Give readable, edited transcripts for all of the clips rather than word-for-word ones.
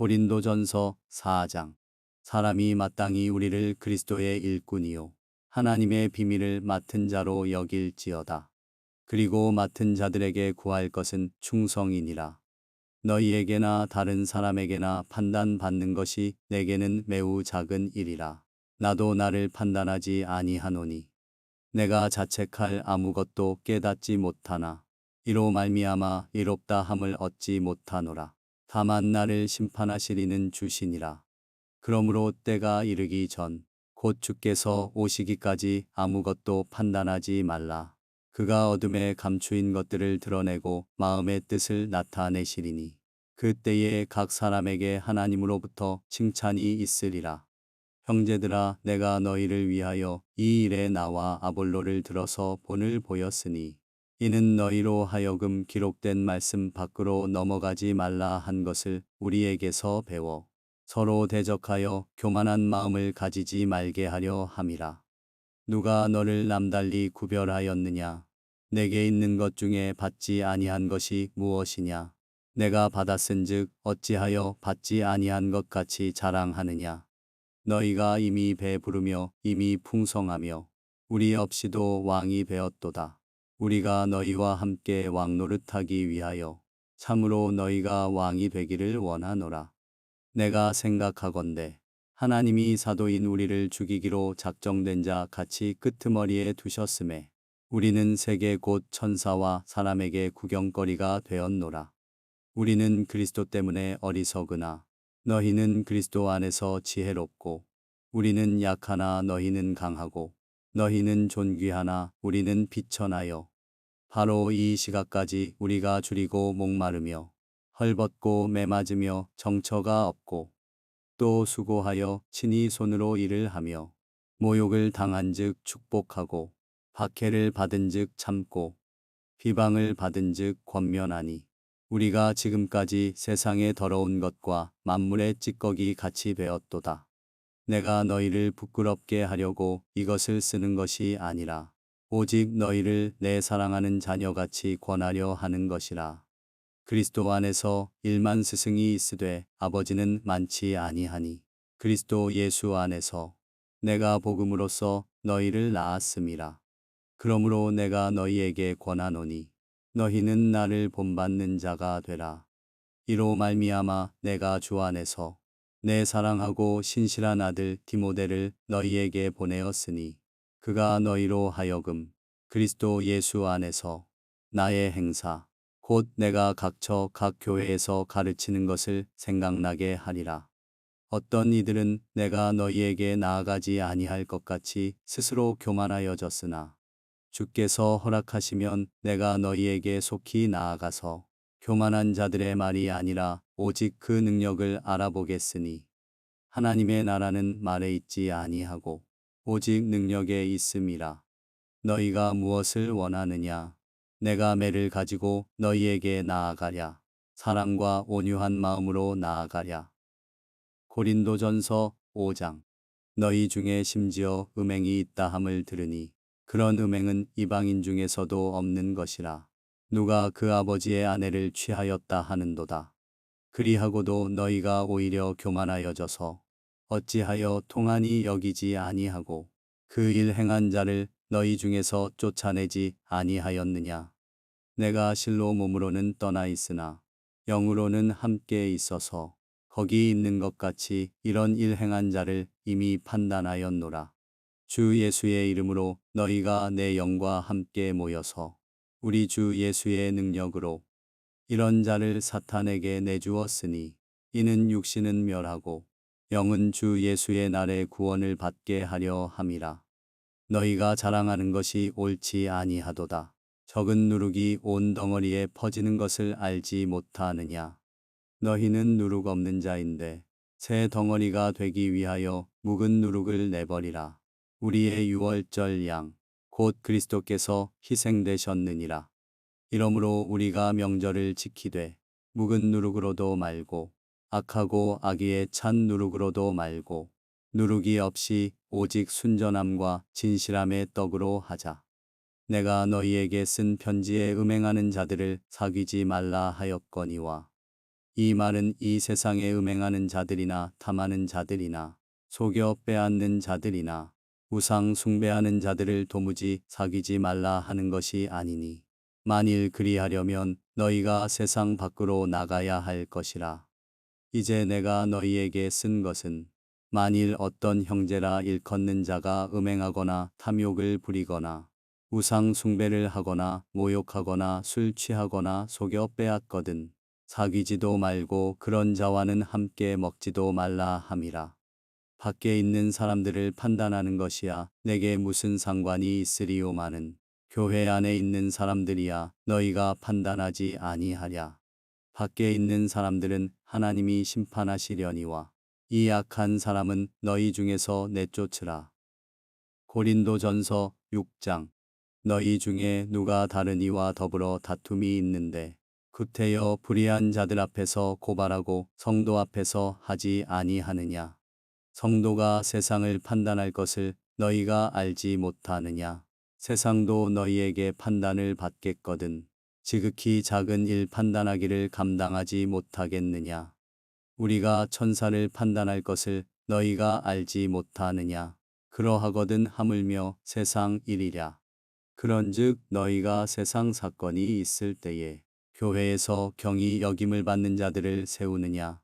고린도전서 4장. 사람이 마땅히 우리를 그리스도의 일꾼이요 하나님의 비밀을 맡은 자로 여길지어다. 그리고 맡은 자들에게 구할 것은 충성이니라. 너희에게나 다른 사람에게나 판단받는 것이 내게는 매우 작은 일이라. 나도 나를 판단하지 아니하노니 내가 자책할 아무것도 깨닫지 못하나 이로 말미암아 이롭다 함을 얻지 못하노라. 다만 나를 심판하시리는 주시니라. 그러므로 때가 이르기 전 곧 주께서 오시기까지 아무것도 판단하지 말라. 그가 어둠에 감추인 것들을 드러내고 마음의 뜻을 나타내시리니 그때에 각 사람에게 하나님으로부터 칭찬이 있으리라. 형제들아, 내가 너희를 위하여 이 일에 나와 아볼로를 들어서 본을 보였으니 이는 너희로 하여금 기록된 말씀 밖으로 넘어가지 말라 한 것을 우리에게서 배워 서로 대적하여 교만한 마음을 가지지 말게 하려 함이라. 누가 너를 남달리 구별하였느냐? 내게 있는 것 중에 받지 아니한 것이 무엇이냐? 내가 받았은즉 어찌하여 받지 아니한 것 같이 자랑하느냐? 너희가 이미 배부르며 이미 풍성하며 우리 없이도 왕이 되었도다. 우리가 너희와 함께 왕 노릇하기 위하여 참으로 너희가 왕이 되기를 원하노라. 내가 생각하건대 하나님이 사도인 우리를 죽이기로 작정된 자 같이 끄트머리에 두셨음에 우리는 세계 곧 천사와 사람에게 구경거리가 되었노라. 우리는 그리스도 때문에 어리석으나 너희는 그리스도 안에서 지혜롭고 우리는 약하나 너희는 강하고 너희는 존귀하나 우리는 비천하여 바로 이 시각까지 우리가 줄이고 목마르며 헐벗고 매맞으며 정처가 없고 또 수고하여 친히 손으로 일을 하며 모욕을 당한즉 축복하고 박해를 받은즉 참고 비방을 받은즉 권면하니 우리가 지금까지 세상의 더러운 것과 만물의 찌꺼기 같이 되었도다. 내가 너희를 부끄럽게 하려고 이것을 쓰는 것이 아니라 오직 너희를 내 사랑하는 자녀같이 권하려 하는 것이라. 그리스도 안에서 1만 스승이 있으되 아버지는 많지 아니하니 그리스도 예수 안에서 내가 복음으로써 너희를 낳았음이라. 그러므로 내가 너희에게 권하노니 너희는 나를 본받는 자가 되라. 이로 말미암아 내가 주 안에서 내 사랑하고 신실한 아들 디모데를 너희에게 보내었으니 그가 너희로 하여금 그리스도 예수 안에서 나의 행사 곧 내가 각처 각 교회에서 가르치는 것을 생각나게 하리라. 어떤 이들은 내가 너희에게 나아가지 아니할 것 같이 스스로 교만하여졌으나 주께서 허락하시면 내가 너희에게 속히 나아가서 교만한 자들의 말이 아니라 오직 그 능력을 알아보겠으니 하나님의 나라는 말에 있지 아니하고 오직 능력에 있음이라. 너희가 무엇을 원하느냐? 내가 매를 가지고 너희에게 나아가랴. 사랑과 온유한 마음으로 나아가랴. 고린도전서 5장. 너희 중에 심지어 음행이 있다 함을 들으니 그런 음행은 이방인 중에서도 없는 것이라. 누가 그 아버지의 아내를 취하였다 하는도다. 그리하고도 너희가 오히려 교만하여져서 어찌하여 통한이 여기지 아니하고 그 일 행한 자를 너희 중에서 쫓아내지 아니하였느냐. 내가 실로 몸으로는 떠나 있으나 영으로는 함께 있어서 거기 있는 것 같이 이런 일 행한 자를 이미 판단하였노라. 주 예수의 이름으로 너희가 내 영과 함께 모여서 우리 주 예수의 능력으로 이런 자를 사탄에게 내주었으니 이는 육신은 멸하고 영은 주 예수의 날에 구원을 받게 하려 함이라. 너희가 자랑하는 것이 옳지 아니하도다. 적은 누룩이 온 덩어리에 퍼지는 것을 알지 못하느냐. 너희는 누룩 없는 자인데 새 덩어리가 되기 위하여 묵은 누룩을 내버리라. 우리의 유월절 양 곧 그리스도께서 희생되셨느니라. 이러므로 우리가 명절을 지키되 묵은 누룩으로도 말고 악하고 악의에 찬 누룩으로도 말고 누룩이 없이 오직 순전함과 진실함의 떡으로 하자. 내가 너희에게 쓴 편지에 음행하는 자들을 사귀지 말라 하였거니와 이 말은 이 세상에 음행하는 자들이나 탐하는 자들이나 속여 빼앗는 자들이나 우상 숭배하는 자들을 도무지 사귀지 말라 하는 것이 아니니 만일 그리하려면 너희가 세상 밖으로 나가야 할 것이라. 이제 내가 너희에게 쓴 것은 만일 어떤 형제라 일컫는 자가 음행하거나 탐욕을 부리거나 우상 숭배를 하거나 모욕하거나 술 취하거나 속여 빼앗거든 사귀지도 말고 그런 자와는 함께 먹지도 말라 함이라. 밖에 있는 사람들을 판단하는 것이야 내게 무슨 상관이 있으리오마는 교회 안에 있는 사람들이야 너희가 판단하지 아니하랴. 밖에 있는 사람들은 하나님이 심판하시려니와 이 악한 사람은 너희 중에서 내쫓으라. 고린도전서 6장. 너희 중에 누가 다른 이와 더불어 다툼이 있는데 구태여 불의한 자들 앞에서 고발하고 성도 앞에서 하지 아니하느냐. 성도가 세상을 판단할 것을 너희가 알지 못하느냐. 세상도 너희에게 판단을 받겠거든 지극히 작은 일 판단하기를 감당하지 못하겠느냐. 우리가 천사를 판단할 것을 너희가 알지 못하느냐. 그러하거든 하물며 세상 일이랴. 그런즉 너희가 세상 사건이 있을 때에 교회에서 경히 여김을 받는 자들을 세우느냐.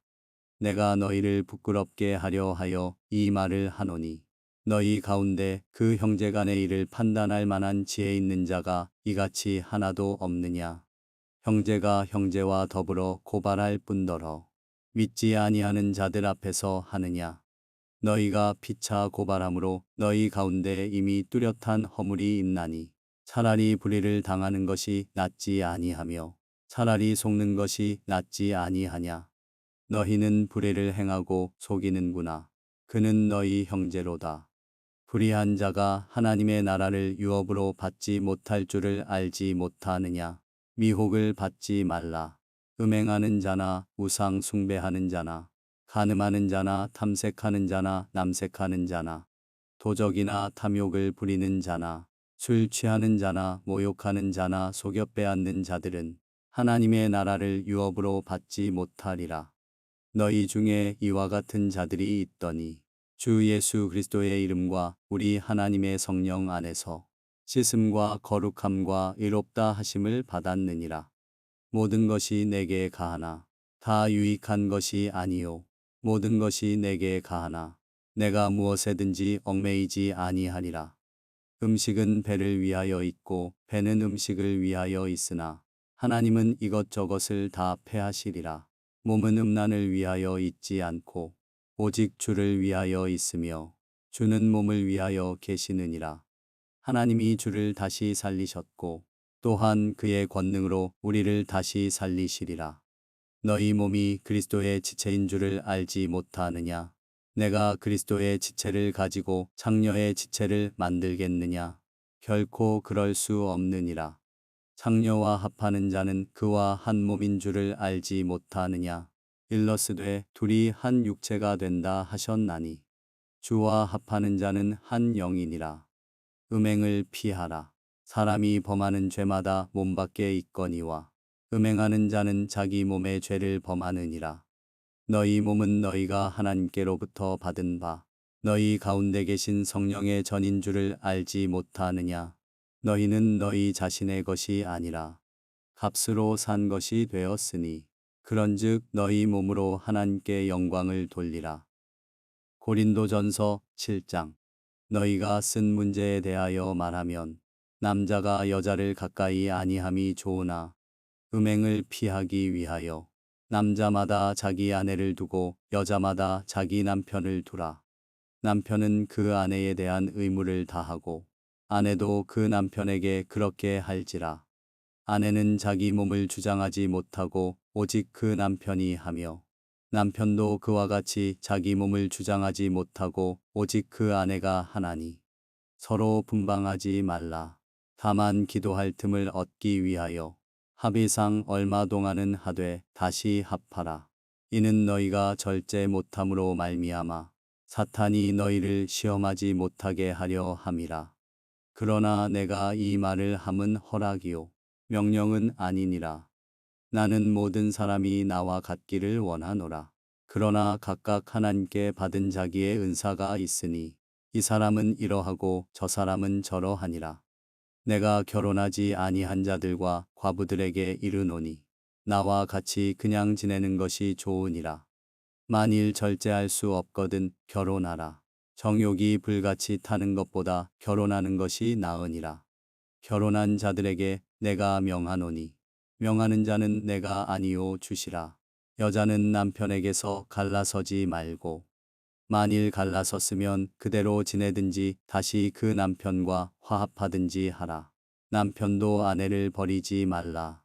내가 너희를 부끄럽게 하려 하여 이 말을 하노니 너희 가운데 그 형제간의 일을 판단할 만한 지혜 있는 자가 이같이 하나도 없느냐. 형제가 형제와 더불어 고발할 뿐더러 믿지 아니하는 자들 앞에서 하느냐. 너희가 피차 고발함으로 너희 가운데 이미 뚜렷한 허물이 있나니 차라리 불의를 당하는 것이 낫지 아니하며 차라리 속는 것이 낫지 아니하냐. 너희는 불의를 행하고 속이는구나. 그는 너희 형제로다. 불의한 자가 하나님의 나라를 유업으로 받지 못할 줄을 알지 못하느냐. 미혹을 받지 말라. 음행하는 자나 우상 숭배하는 자나 간음하는 자나 탐색하는 자나 남색하는 자나 도적이나 탐욕을 부리는 자나 술 취하는 자나 모욕하는 자나 속여 빼앗는 자들은 하나님의 나라를 유업으로 받지 못하리라. 너희 중에 이와 같은 자들이 있더니 주 예수 그리스도의 이름과 우리 하나님의 성령 안에서 씻음과 거룩함과 의롭다 하심을 받았느니라. 모든 것이 내게 가하나 다 유익한 것이 아니요 모든 것이 내게 가하나 내가 무엇에든지 얽매이지 아니하리라. 음식은 배를 위하여 있고 배는 음식을 위하여 있으나 하나님은 이것저것을 다 패하시리라. 몸은 음란을 위하여 있지 않고 오직 주를 위하여 있으며 주는 몸을 위하여 계시느니라. 하나님이 주를 다시 살리셨고 또한 그의 권능으로 우리를 다시 살리시리라. 너희 몸이 그리스도의 지체인 줄을 알지 못하느냐. 내가 그리스도의 지체를 가지고 장녀의 지체를 만들겠느냐. 결코 그럴 수 없느니라. 장녀와 합하는 자는 그와 한 몸인 줄을 알지 못하느냐. 일러스되 둘이 한 육체가 된다 하셨나니 주와 합하는 자는 한 영이니라. 음행을 피하라. 사람이 범하는 죄마다 몸 밖에 있거니와 음행하는 자는 자기 몸의 죄를 범하느니라. 너희 몸은 너희가 하나님께로부터 받은 바 너희 가운데 계신 성령의 전인 줄을 알지 못하느냐. 너희는 너희 자신의 것이 아니라 값으로 산 것이 되었으니 그런즉 너희 몸으로 하나님께 영광을 돌리라. 고린도전서 7장. 너희가 쓴 문제에 대하여 말하면 남자가 여자를 가까이 아니함이 좋으나 음행을 피하기 위하여 남자마다 자기 아내를 두고 여자마다 자기 남편을 두라. 남편은 그 아내에 대한 의무를 다하고 아내도 그 남편에게 그렇게 할지라. 아내는 자기 몸을 주장하지 못하고 오직 그 남편이 하며 남편도 그와 같이 자기 몸을 주장하지 못하고 오직 그 아내가 하나니 서로 분방하지 말라. 다만 기도할 틈을 얻기 위하여 합의상 얼마 동안은 하되 다시 합하라. 이는 너희가 절제 못함으로 말미암아 사탄이 너희를 시험하지 못하게 하려 함이라. 그러나 내가 이 말을 함은 허락이요 명령은 아니니라. 나는 모든 사람이 나와 같기를 원하노라. 그러나 각각 하나님께 받은 자기의 은사가 있으니 이 사람은 이러하고 저 사람은 저러하니라. 내가 결혼하지 아니한 자들과 과부들에게 이르노니 나와 같이 그냥 지내는 것이 좋으니라. 만일 절제할 수 없거든 결혼하라. 정욕이 불같이 타는 것보다 결혼하는 것이 나으니라. 결혼한 자들에게 내가 명하노니 명하는 자는 내가 아니요 주시라. 여자는 남편에게서 갈라서지 말고 만일 갈라섰으면 그대로 지내든지 다시 그 남편과 화합하든지 하라. 남편도 아내를 버리지 말라.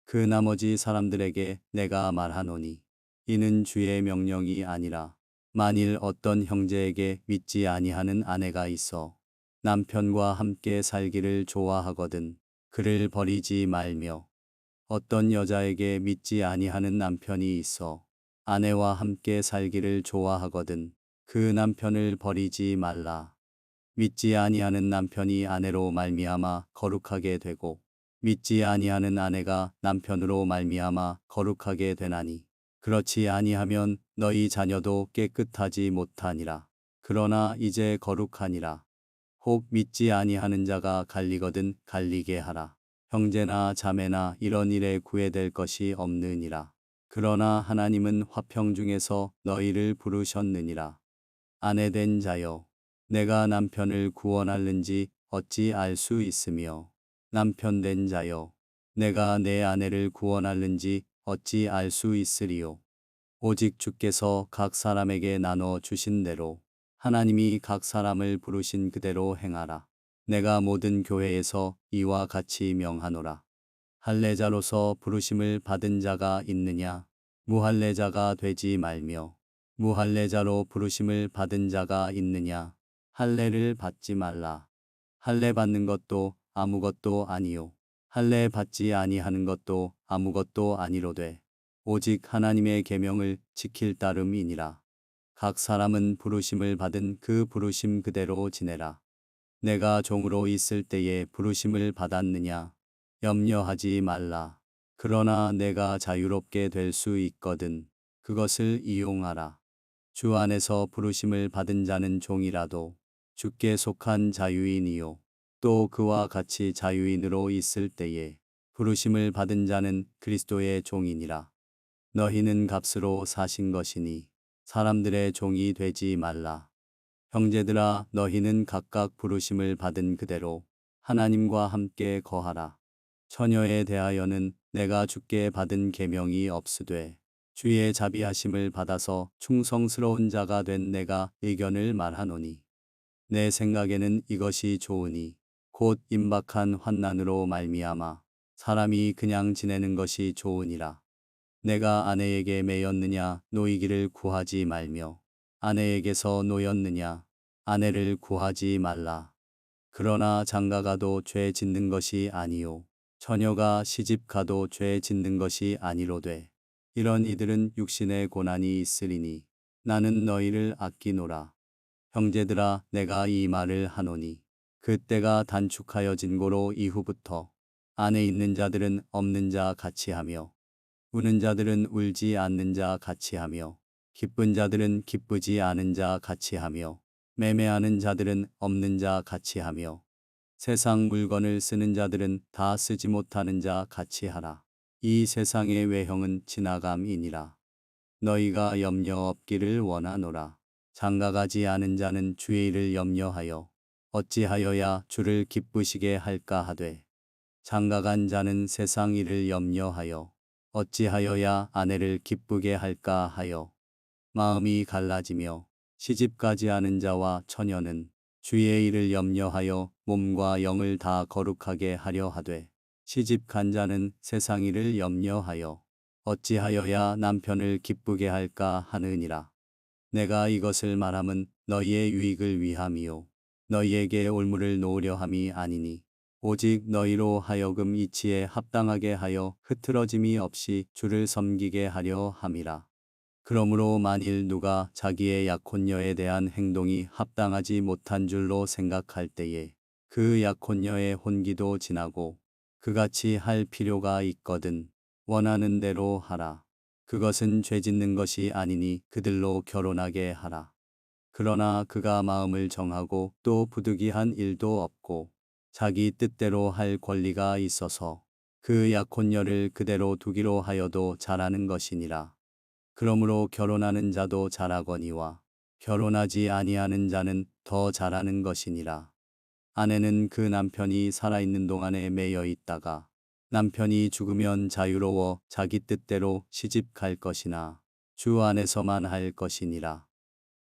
그 나머지 사람들에게 내가 말하노니 이는 주의 명령이 아니라 만일 어떤 형제에게 믿지 아니하는 아내가 있어 남편과 함께 살기를 좋아하거든 그를 버리지 말며 어떤 여자에게 믿지 아니하는 남편이 있어 아내와 함께 살기를 좋아하거든 그 남편을 버리지 말라. 믿지 아니하는 남편이 아내로 말미암아 거룩하게 되고 믿지 아니하는 아내가 남편으로 말미암아 거룩하게 되나니 그렇지 아니하면 너희 자녀도 깨끗하지 못하니라. 그러나 이제 거룩하니라. 혹 믿지 아니하는 자가 갈리거든 갈리게 하라. 형제나 자매나 이런 일에 구애될 것이 없느니라. 그러나 하나님은 화평 중에서 너희를 부르셨느니라. 아내된 자여, 내가 남편을 구원할는지 어찌 알 수 있으며 남편된 자여, 내가 내 아내를 구원할는지 어찌 알 수 있으리요. 오직 주께서 각 사람에게 나눠 주신 대로 하나님이 각 사람을 부르신 그대로 행하라. 내가 모든 교회에서 이와 같이 명하노라. 할례자로서 부르심을 받은 자가 있느냐? 무할례자가 되지 말며 무할례자로 부르심을 받은 자가 있느냐? 할례를 받지 말라. 할례 받는 것도 아무것도 아니요. 할례 받지 아니하는 것도 아무것도 아니로되 오직 하나님의 계명을 지킬 따름이니라. 각 사람은 부르심을 받은 그 부르심 그대로 지내라. 내가 종으로 있을 때에 부르심을 받았느냐? 염려하지 말라. 그러나 내가 자유롭게 될 수 있거든 그것을 이용하라. 주 안에서 부르심을 받은 자는 종이라도 주께 속한 자유인이요. 또 그와 같이 자유인으로 있을 때에 부르심을 받은 자는 그리스도의 종이니라. 너희는 값으로 사신 것이니 사람들의 종이 되지 말라. 형제들아 너희는 각각 부르심을 받은 그대로 하나님과 함께 거하라. 처녀에 대하여는 내가 주께 받은 계명이 없으되 주의 자비하심을 받아서 충성스러운 자가 된 내가 의견을 말하노니 내 생각에는 이것이 좋으니 곧 임박한 환난으로 말미암아 사람이 그냥 지내는 것이 좋으니라. 내가 아내에게 매였느냐 노이기를 구하지 말며 아내에게서 노였느냐 아내를 구하지 말라. 그러나 장가가도 죄 짓는 것이 아니요 처녀가 시집가도 죄 짓는 것이 아니로되 이런 이들은 육신의 고난이 있으리니 나는 너희를 아끼노라. 형제들아 내가 이 말을 하노니 그때가 단축하여진 고로 이후부터 안에 있는 자들은 없는 자 같이 하며 우는 자들은 울지 않는 자 같이 하며 기쁜 자들은 기쁘지 않은 자 같이 하며 매매하는 자들은 없는 자 같이 하며 세상 물건을 쓰는 자들은 다 쓰지 못하는 자 같이 하라. 이 세상의 외형은 지나감이니라. 너희가 염려 없기를 원하노라. 장가가지 않은 자는 주의 일을 염려하여 어찌하여야 주를 기쁘시게 할까 하되 장가간 자는 세상 일을 염려하여 어찌하여야 아내를 기쁘게 할까 하여 마음이 갈라지며 시집가지 않은 자와 처녀는 주의 일을 염려하여 몸과 영을 다 거룩하게 하려 하되 시집간 자는 세상 일을 염려하여 어찌하여야 남편을 기쁘게 할까 하느니라. 내가 이것을 말함은 너희의 유익을 위함이요 너희에게 올무를 놓으려 함이 아니니 오직 너희로 하여금 이치에 합당하게 하여 흐트러짐이 없이 주를 섬기게 하려 함이라. 그러므로 만일 누가 자기의 약혼녀에 대한 행동이 합당하지 못한 줄로 생각할 때에 그 약혼녀의 혼기도 지나고 그같이 할 필요가 있거든. 원하는 대로 하라. 그것은 죄 짓는 것이 아니니 그들로 결혼하게 하라. 그러나 그가 마음을 정하고 또 부득이한 일도 없고 자기 뜻대로 할 권리가 있어서 그 약혼녀를 그대로 두기로 하여도 잘하는 것이니라. 그러므로 결혼하는 자도 잘하거니와 결혼하지 아니하는 자는 더 잘하는 것이니라. 아내는 그 남편이 살아있는 동안에 매여 있다가 남편이 죽으면 자유로워 자기 뜻대로 시집 갈 것이나 주 안에서만 할 것이니라.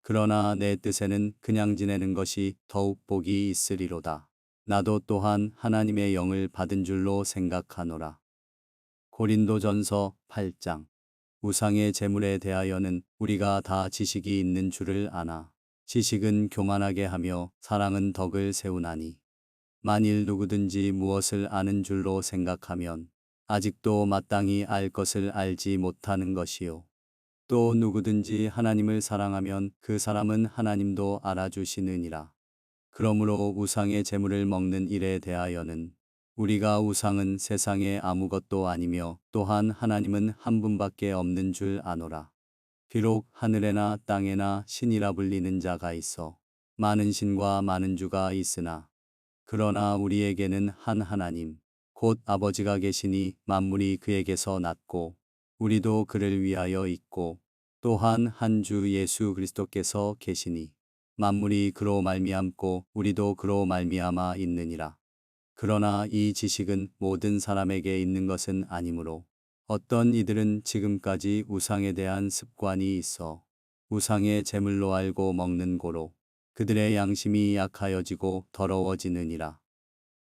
그러나 내 뜻에는 그냥 지내는 것이 더욱 복이 있으리로다. 나도 또한 하나님의 영을 받은 줄로 생각하노라. 고린도전서 8장. 우상의 제물에 대하여는 우리가 다 지식이 있는 줄을 아나. 지식은 교만하게 하며 사랑은 덕을 세우나니. 만일 누구든지 무엇을 아는 줄로 생각하면 아직도 마땅히 알 것을 알지 못하는 것이요. 또 누구든지 하나님을 사랑하면 그 사람은 하나님도 알아주시느니라. 그러므로 우상의 제물을 먹는 일에 대하여는 우리가 우상은 세상에 아무것도 아니며 또한 하나님은 한 분밖에 없는 줄 아노라. 비록 하늘에나 땅에나 신이라 불리는 자가 있어 많은 신과 많은 주가 있으나 그러나 우리에게는 한 하나님 곧 아버지가 계시니 만물이 그에게서 났고 우리도 그를 위하여 있고 또한 한 주 예수 그리스도께서 계시니 만물이 그로 말미암고 우리도 그로 말미암아 있느니라. 그러나 이 지식은 모든 사람에게 있는 것은 아니므로 어떤 이들은 지금까지 우상에 대한 습관이 있어 우상의 제물로 알고 먹는 고로 그들의 양심이 약하여지고 더러워지느니라.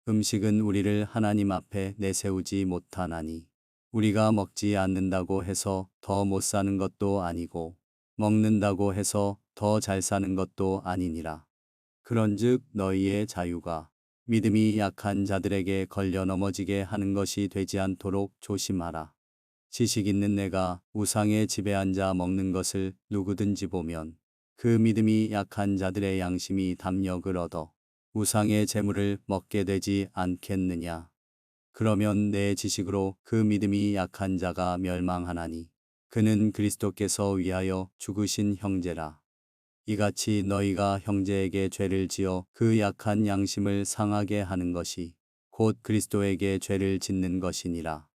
음식은 우리를 하나님 앞에 내세우지 못하나니 우리가 먹지 않는다고 해서 더 못 사는 것도 아니고 먹는다고 해서 더 잘 사는 것도 아니니라. 그런즉 너희의 자유가 믿음이 약한 자들에게 걸려 넘어지게 하는 것이 되지 않도록 조심하라. 지식 있는 내가 우상의 집에 앉아 먹는 것을 누구든지 보면 그 믿음이 약한 자들의 양심이 담력을 얻어 우상의 재물을 먹게 되지 않겠느냐. 그러면 내 지식으로 그 믿음이 약한 자가 멸망하나니 그는 그리스도께서 위하여 죽으신 형제라. 이같이 너희가 형제에게 죄를 지어 그 약한 양심을 상하게 하는 것이 곧 그리스도에게 죄를 짓는 것이니라.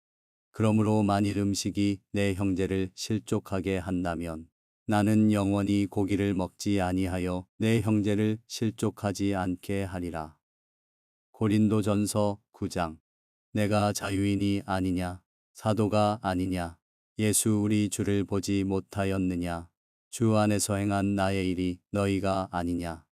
그러므로 만일 음식이 내 형제를 실족하게 한다면 나는 영원히 고기를 먹지 아니하여 내 형제를 실족하지 않게 하리라. 고린도전서 9장. 내가 자유인이 아니냐 사도가 아니냐 예수 우리 주를 보지 못하였느냐 주 안에서 행한 나의 일이 너희가 아니냐.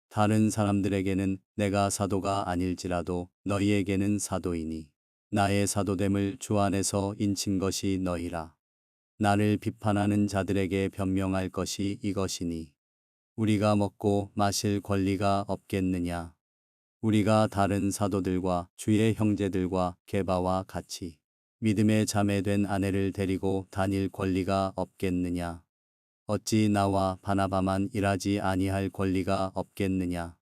다른 사람들에게는 내가 사도가 아닐지라도 너희에게는 사도이니 나의 사도됨을 주 안에서 인친 것이 너희라. 나를 비판하는 자들에게 변명할 것이 이것이니 우리가 먹고 마실 권리가 없겠느냐. 우리가 다른 사도들과 주의 형제들과 게바와 같이 믿음의 자매된 아내를 데리고 다닐 권리가 없겠느냐. 어찌 나와 바나바만 일하지 아니할 권리가 없겠느냐.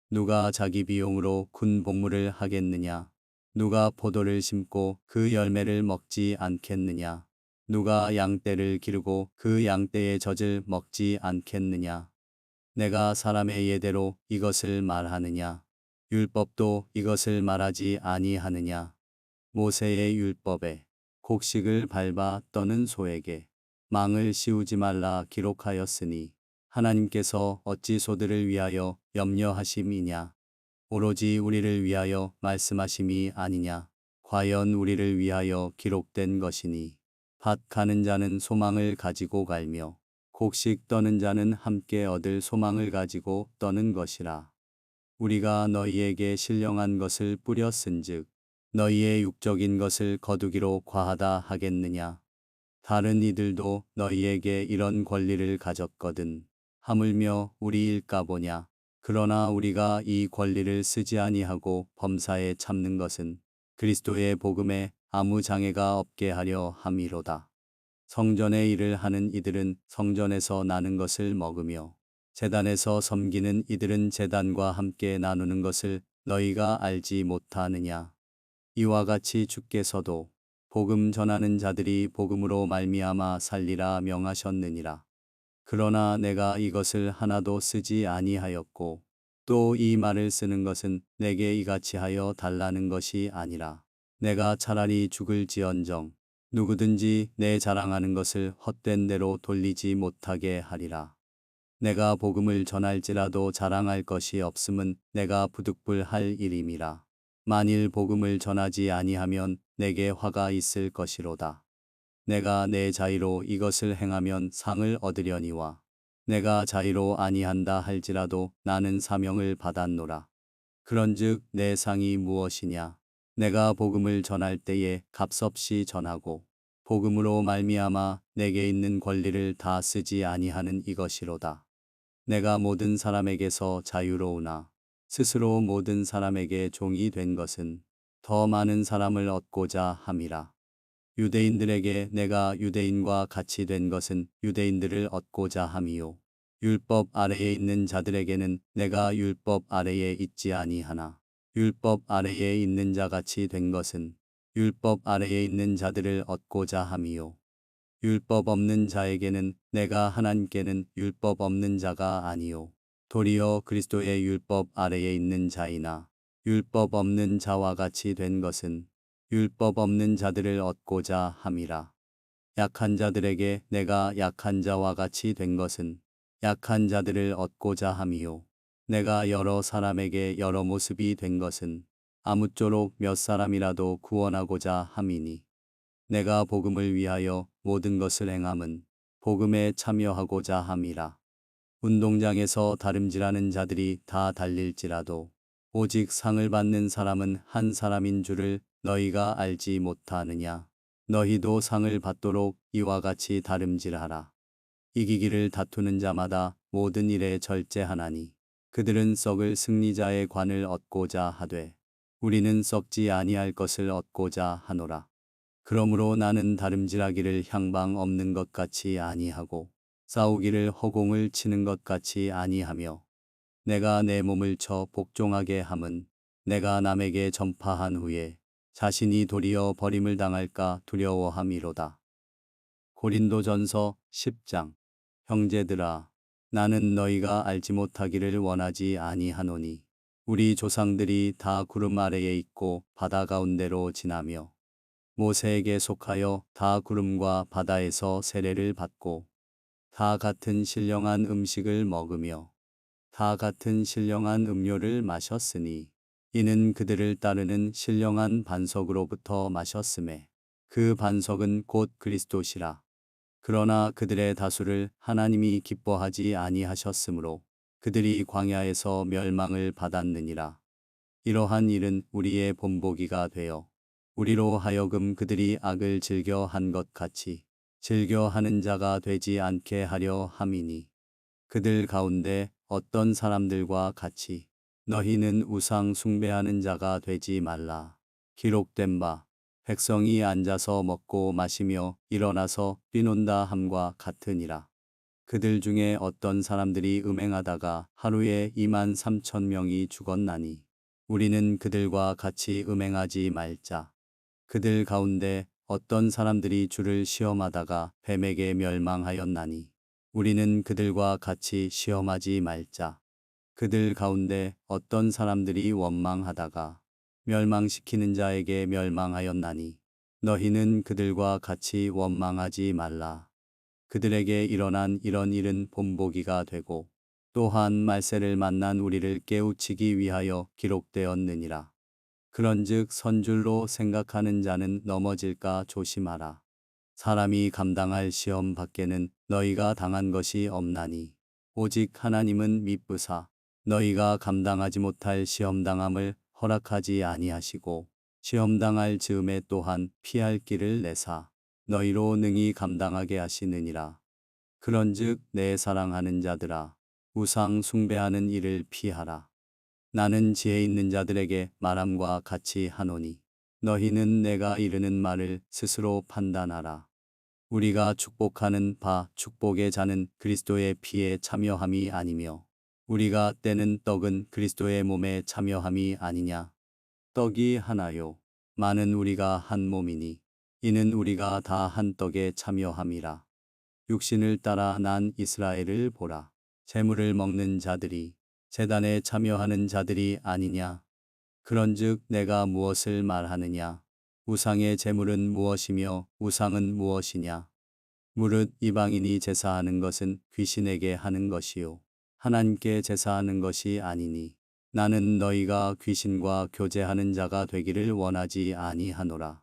누가 자기 비용으로 군 복무를 하겠느냐. 누가 포도를 심고 그 열매를 먹지 않겠느냐. 누가 양떼를 기르고 그 양떼의 젖을 먹지 않겠느냐. 내가 사람의 예대로 이것을 말하느냐. 율법도 이것을 말하지 아니하느냐. 모세의 율법에 곡식을 밟아 떠는 소에게 망을 씌우지 말라 기록하였으니 하나님께서 어찌 소들을 위하여 염려하심이냐. 오로지 우리를 위하여 말씀하심이 아니냐. 과연 우리를 위하여 기록된 것이니 밭 가는 자는 소망을 가지고 갈며 곡식 떠는 자는 함께 얻을 소망을 가지고 떠는 것이라. 우리가 너희에게 신령한 것을 뿌렸은즉 너희의 육적인 것을 거두기로 과하다 하겠느냐. 다른 이들도 너희에게 이런 권리를 가졌거든 하물며 우리일까 보냐. 그러나 우리가 이 권리를 쓰지 아니하고 범사에 참는 것은 그리스도의 복음에 아무 장애가 없게 하려 함이로다. 성전의 일을 하는 이들은 성전에서 나는 것을 먹으며 제단에서 섬기는 이들은 제단과 함께 나누는 것을 너희가 알지 못하느냐. 이와 같이 주께서도 복음 전하는 자들이 복음으로 말미암아 살리라 명하셨느니라. 그러나 내가 이것을 하나도 쓰지 아니하였고 또 이 말을 쓰는 것은 내게 이같이 하여 달라는 것이 아니라 내가 차라리 죽을지언정 누구든지 내 자랑하는 것을 헛된 대로 돌리지 못하게 하리라. 내가 복음을 전할지라도 자랑할 것이 없음은 내가 부득불할 일임이라. 만일 복음을 전하지 아니하면 내게 화가 있을 것이로다. 내가 내 자의로 이것을 행하면 상을 얻으려니와 내가 자의로 아니한다 할지라도 나는 사명을 받았노라. 그런즉 내 상이 무엇이냐? 내가 복음을 전할 때에 값없이 전하고 복음으로 말미암아 내게 있는 권리를 다 쓰지 아니하는 이것이로다. 내가 모든 사람에게서 자유로우나 스스로 모든 사람에게 종이 된 것은 더 많은 사람을 얻고자 함이라. 유대인들에게 내가 유대인과 같이 된 것은 유대인들을 얻고자 함이요. 율법 아래에 있는 자들에게는 내가 율법 아래에 있지 아니하나 율법 아래에 있는 자 같이 된 것은 율법 아래에 있는 자들을 얻고자 함이요. 율법 없는 자에게는 내가 하나님께는 율법 없는 자가 아니요 도리어 그리스도의 율법 아래에 있는 자이나 율법 없는 자와 같이 된 것은 율법 없는 자들을 얻고자 함이라. 약한 자들에게 내가 약한 자와 같이 된 것은 약한 자들을 얻고자 함이요 내가 여러 사람에게 여러 모습이 된 것은 아무쪼록 몇 사람이라도 구원하고자 함이니 내가 복음을 위하여 모든 것을 행함은 복음에 참여하고자 함이라. 운동장에서 다름질하는 자들이 다 달릴지라도 오직 상을 받는 사람은 한 사람인 줄을 너희가 알지 못하느냐. 너희도 상을 받도록 이와 같이 다름질하라. 이기기를 다투는 자마다 모든 일에 절제하나니 그들은 썩을 승리자의 관을 얻고자 하되 우리는 썩지 아니할 것을 얻고자 하노라. 그러므로 나는 다름질하기를 향방 없는 것 같이 아니하고 싸우기를 허공을 치는 것 같이 아니하며 내가 내 몸을 쳐 복종하게 함은 내가 남에게 전파한 후에 자신이 도리어 버림을 당할까 두려워함이로다. 고린도전서 10장. 형제들아, 나는 너희가 알지 못하기를 원하지 아니하노니 우리 조상들이 다 구름 아래에 있고 바다 가운데로 지나며 모세에게 속하여 다 구름과 바다에서 세례를 받고 다 같은 신령한 음식을 먹으며 다 같은 신령한 음료를 마셨으니 이는 그들을 따르는 신령한 반석으로부터 마셨음에 그 반석은 곧 그리스도시라. 그러나 그들의 다수를 하나님이 기뻐하지 아니하셨으므로 그들이 광야에서 멸망을 받았느니라. 이러한 일은 우리의 본보기가 되어 우리로 하여금 그들이 악을 즐겨 한 것 같이 즐겨 하는 자가 되지 않게 하려 함이니 그들 가운데 어떤 사람들과 같이 너희는 우상 숭배하는 자가 되지 말라. 기록된 바 백성이 앉아서 먹고 마시며 일어나서 뛰논다 함과 같으니라. 그들 중에 어떤 사람들이 음행하다가 하루에 23,000명이 죽었나니 우리는 그들과 같이 음행하지 말자. 그들 가운데 어떤 사람들이 주를 시험하다가 뱀에게 멸망하였나니 우리는 그들과 같이 시험하지 말자. 그들 가운데 어떤 사람들이 원망하다가 멸망시키는 자에게 멸망하였나니 너희는 그들과 같이 원망하지 말라. 그들에게 일어난 이런 일은 본보기가 되고 또한 말세를 만난 우리를 깨우치기 위하여 기록되었느니라. 그런즉 선줄로 생각하는 자는 넘어질까 조심하라. 사람이 감당할 시험 밖에는 너희가 당한 것이 없나니 오직 하나님은 미쁘사 너희가 감당하지 못할 시험당함을 허락하지 아니하시고 시험당할 즈음에 또한 피할 길을 내사 너희로 능히 감당하게 하시느니라. 그런즉 내 사랑하는 자들아 우상 숭배하는 일을 피하라. 나는 지혜 있는 자들에게 말함과 같이 하노니 너희는 내가 이르는 말을 스스로 판단하라. 우리가 축복하는 바 축복의 자는 그리스도의 피에 참여함이 아니며 우리가 떼는 떡은 그리스도의 몸에 참여함이 아니냐. 떡이 하나요 많은 우리가 한 몸이니 이는 우리가 다 한 떡에 참여함이라. 육신을 따라 난 이스라엘을 보라. 재물을 먹는 자들이 제단에 참여하는 자들이 아니냐. 그런즉 내가 무엇을 말하느냐. 우상의 재물은 무엇이며 우상은 무엇이냐. 무릇 이방인이 제사하는 것은 귀신에게 하는 것이요 하나님께 제사하는 것이 아니니 나는 너희가 귀신과 교제하는 자가 되기를 원하지 아니하노라.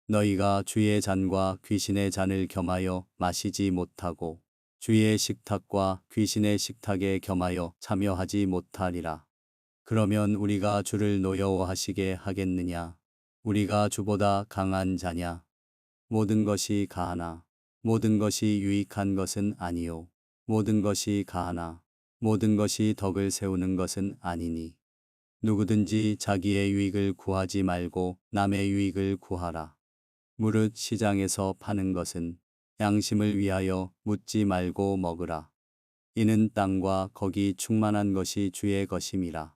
너희가 주의 잔과 귀신의 잔을 겸하여 마시지 못하고 주의 식탁과 귀신의 식탁에 겸하여 참여하지 못하리라. 그러면 우리가 주를 노여워하시게 하겠느냐. 우리가 주보다 강한 자냐. 모든 것이 가하나 모든 것이 유익한 것은 아니요 모든 것이 가하나 모든 것이 덕을 세우는 것은 아니니 누구든지 자기의 유익을 구하지 말고 남의 유익을 구하라. 무릇 시장에서 파는 것은 양심을 위하여 묻지 말고 먹으라. 이는 땅과 거기 충만한 것이 주의 것임이라.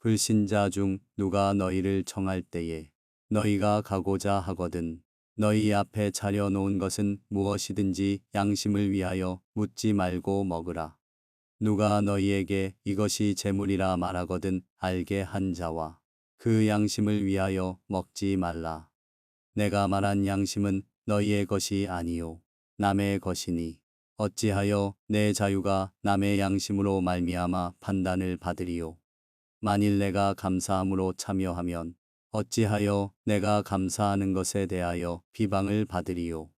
불신자 중 누가 너희를 청할 때에 너희가 가고자 하거든 너희 앞에 차려 놓은 것은 무엇이든지 양심을 위하여 묻지 말고 먹으라. 누가 너희에게 이것이 재물이라 말하거든 알게 한 자와 그 양심을 위하여 먹지 말라. 내가 말한 양심은 너희의 것이 아니요 남의 것이니 어찌하여 내 자유가 남의 양심으로 말미암아 판단을 받으리요. 만일 내가 감사함으로 참여하면 어찌하여 내가 감사하는 것에 대하여 비방을 받으리요.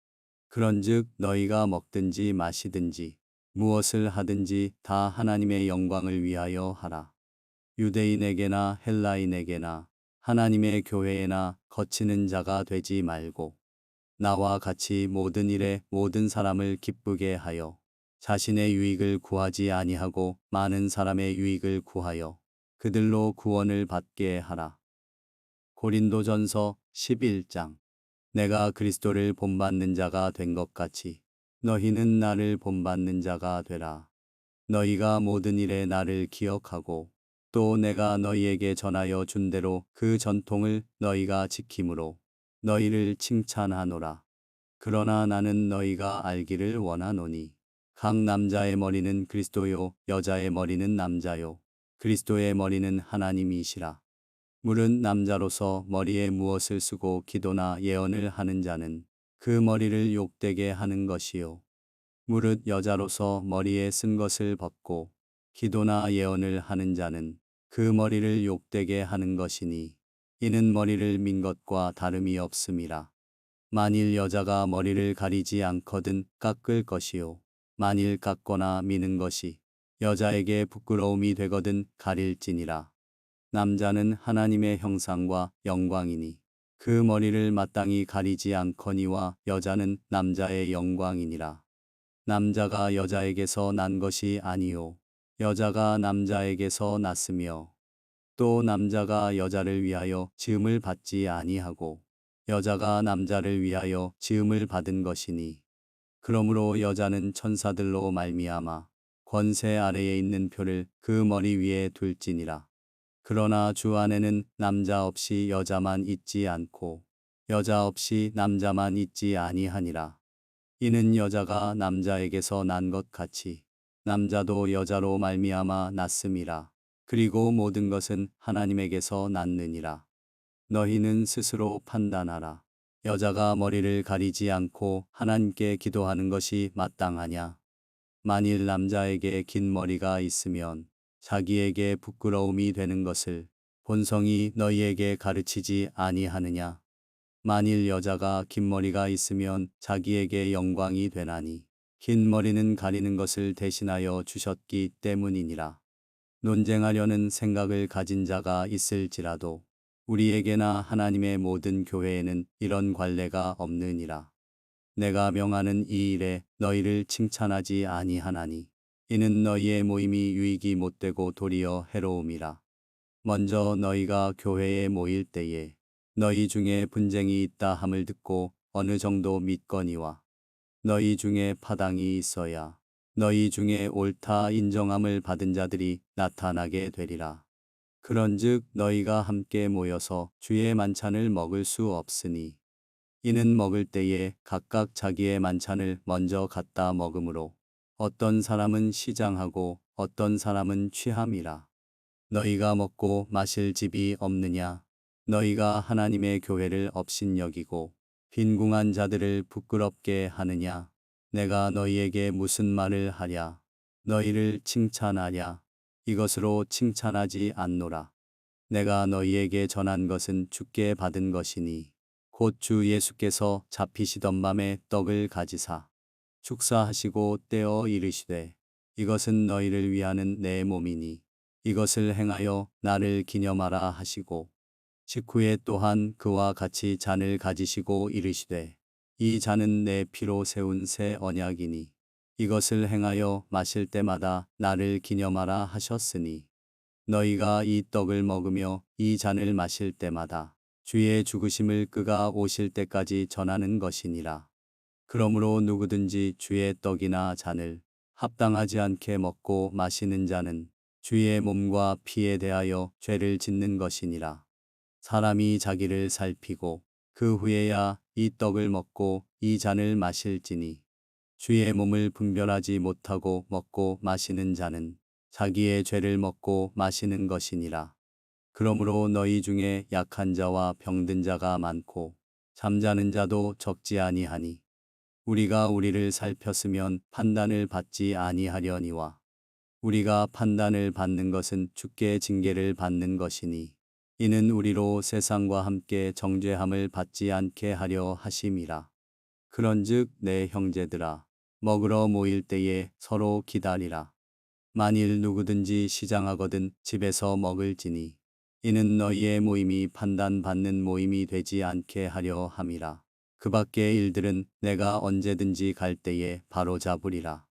그런즉 너희가 먹든지 마시든지 무엇을 하든지 다 하나님의 영광을 위하여 하라. 유대인에게나 헬라인에게나 하나님의 교회에나 거치는 자가 되지 말고 나와 같이 모든 일에 모든 사람을 기쁘게 하여 자신의 유익을 구하지 아니하고 많은 사람의 유익을 구하여 그들로 구원을 받게 하라. 고린도전서 11장. 내가 그리스도를 본받는 자가 된 것 같이 너희는 나를 본받는 자가 되라. 너희가 모든 일에 나를 기억하고 또 내가 너희에게 전하여 준 대로 그 전통을 너희가 지킴으로 너희를 칭찬하노라. 그러나 나는 너희가 알기를 원하노니 각 남자의 머리는 그리스도요 여자의 머리는 남자요 그리스도의 머리는 하나님이시라. 무릇 남자로서 머리에 무엇을 쓰고 기도나 예언을 하는 자는 그 머리를 욕되게 하는 것이요. 무릇 여자로서 머리에 쓴 것을 벗고 기도나 예언을 하는 자는 그 머리를 욕되게 하는 것이니 이는 머리를 민 것과 다름이 없음이라. 만일 여자가 머리를 가리지 않거든 깎을 것이요. 만일 깎거나 미는 것이 여자에게 부끄러움이 되거든 가릴지니라. 남자는 하나님의 형상과 영광이니 그 머리를 마땅히 가리지 않거니와 여자는 남자의 영광이니라. 남자가 여자에게서 난 것이 아니요 여자가 남자에게서 났으며 또 남자가 여자를 위하여 지음을 받지 아니하고 여자가 남자를 위하여 지음을 받은 것이니 그러므로 여자는 천사들로 말미암아 권세 아래에 있는 표를 그 머리 위에 둘지니라. 그러나 주 안에는 남자 없이 여자만 있지 않고 여자 없이 남자만 있지 아니하니라. 이는 여자가 남자에게서 난 것 같이 남자도 여자로 말미암아 났음이라. 그리고 모든 것은 하나님에게서 났느니라. 너희는 스스로 판단하라. 여자가 머리를 가리지 않고 하나님께 기도하는 것이 마땅하냐? 만일 남자에게 긴 머리가 있으면 자기에게 부끄러움이 되는 것을 본성이 너희에게 가르치지 아니하느냐? 만일 여자가 긴 머리가 있으면 자기에게 영광이 되나니 긴 머리는 가리는 것을 대신하여 주셨기 때문이니라. 논쟁하려는 생각을 가진 자가 있을지라도 우리에게나 하나님의 모든 교회에는 이런 관례가 없느니라. 내가 명하는 이 일에 너희를 칭찬하지 아니하나니 이는 너희의 모임이 유익이 못되고 도리어 해로움이라. 먼저 너희가 교회에 모일 때에 너희 중에 분쟁이 있다 함을 듣고 어느 정도 믿거니와 너희 중에 파당이 있어야 너희 중에 옳다 인정함을 받은 자들이 나타나게 되리라. 그런즉 너희가 함께 모여서 주의 만찬을 먹을 수 없으니 이는 먹을 때에 각각 자기의 만찬을 먼저 갖다 먹으므로 어떤 사람은 시장하고 어떤 사람은 취함이라. 너희가 먹고 마실 집이 없느냐? 너희가 하나님의 교회를 업신여기고 빈궁한 자들을 부끄럽게 하느냐? 내가 너희에게 무슨 말을 하랴? 너희를 칭찬하랴? 이것으로 칭찬하지 않노라. 내가 너희에게 전한 것은 주께 받은 것이니 곧 주 예수께서 잡히시던 밤에 떡을 가지사 축사하시고 떼어 이르시되 이것은 너희를 위하는 내 몸이니 이것을 행하여 나를 기념하라 하시고 식후에 또한 그와 같이 잔을 가지시고 이르시되 이 잔은 내 피로 세운 새 언약이니 이것을 행하여 마실 때마다 나를 기념하라 하셨으니 너희가 이 떡을 먹으며 이 잔을 마실 때마다 주의 죽으심을 그가 오실 때까지 전하는 것이니라. 그러므로 누구든지 주의 떡이나 잔을 합당하지 않게 먹고 마시는 자는 주의 몸과 피에 대하여 죄를 짓는 것이니라. 사람이 자기를 살피고 그 후에야 이 떡을 먹고 이 잔을 마실지니 주의 몸을 분별하지 못하고 먹고 마시는 자는 자기의 죄를 먹고 마시는 것이니라. 그러므로 너희 중에 약한 자와 병든 자가 많고 잠자는 자도 적지 아니하니 우리가 우리를 살폈으면 판단을 받지 아니하려니와 우리가 판단을 받는 것은 주께 징계를 받는 것이니 이는 우리로 세상과 함께 정죄함을 받지 않게 하려 하심이라. 그런즉 내 형제들아 먹으러 모일 때에 서로 기다리라. 만일 누구든지 시장하거든 집에서 먹을지니 이는 너희의 모임이 판단받는 모임이 되지 않게 하려 함이라. 그 밖의 일들은 내가 언제든지 갈 때에 바로잡으리라.